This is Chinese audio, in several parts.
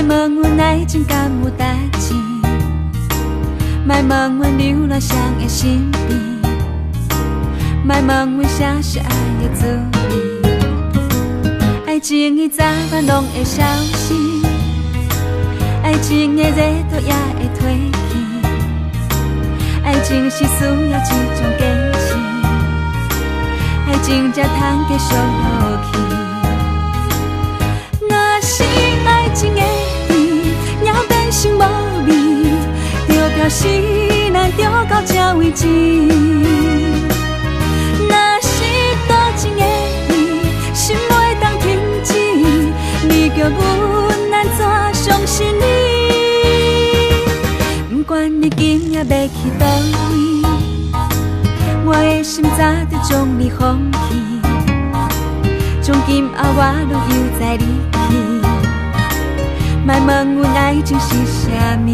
问阮爱情敢有代志，莫问阮流浪谁的身边，莫问阮啥是爱的滋味。爱情的早晚拢会消失，爱情的热度也会褪去，爱情是需要一种坚持，爱情才通继续落去。若是爱情的甜，也变成无味，就表示咱着到这为止。若是多情的意，心袂当停止，你叫阮安怎相信你？不管你今夜要去倒位，我的心早就将你放弃。从今后我拢又在离去，莫问阮爱情是啥物。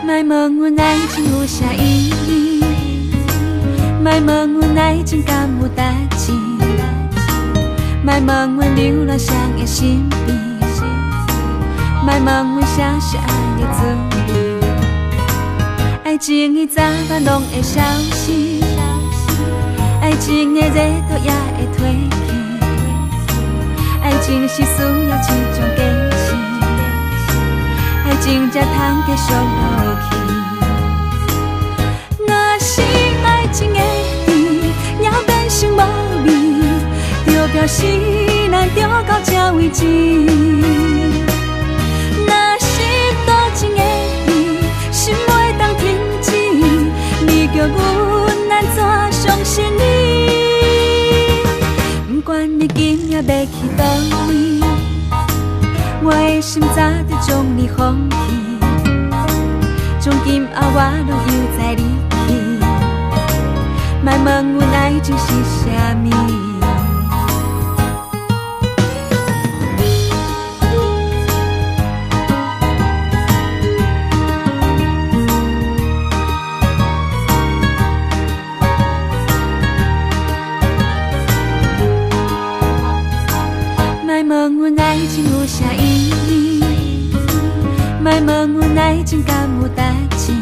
莫问阮爱情有啥意义，莫问阮爱情敢有代志，莫问阮流浪谁的身边，莫问阮啥是爱的滋味。爱情的早晚拢会消失，爱情的热度也会褪去，爱情是需要一种坚持，爱情才通继续落去。若是爱情的甜，也变成无味，就表示咱着到这为止。若是多情的意，心袂当停止，你叫阮安怎相信你？不管你今夜要去倒位，我的心早就将你放弃。从今后我拢又在离去，莫问阮爱情是啥物。莫问阮爱情有啥意义，莫问阮爱情敢有代志，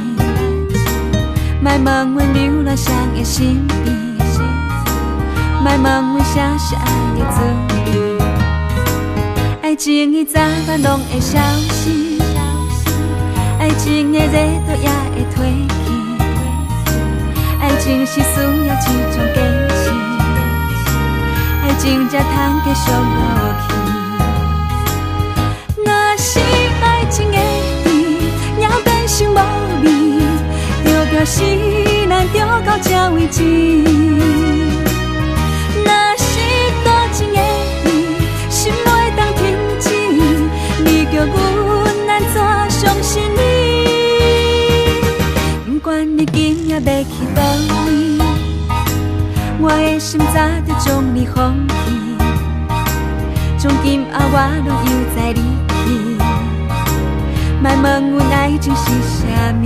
莫问阮流浪谁的身边，莫问阮啥是爱的滋味。爱情的早晚拢会消失，爱情的热度也会褪去，爱情是需要一种坚持，爱情才通继续落去。若是爱情的甜，也变成无味，就表示咱着到这为止。若是多情的意，心袂当停止，你叫阮安怎相信你？不管你今夜要去倒位，我的心早就将你放弃。从今后我拢又在离去，莫问阮爱情是啥物。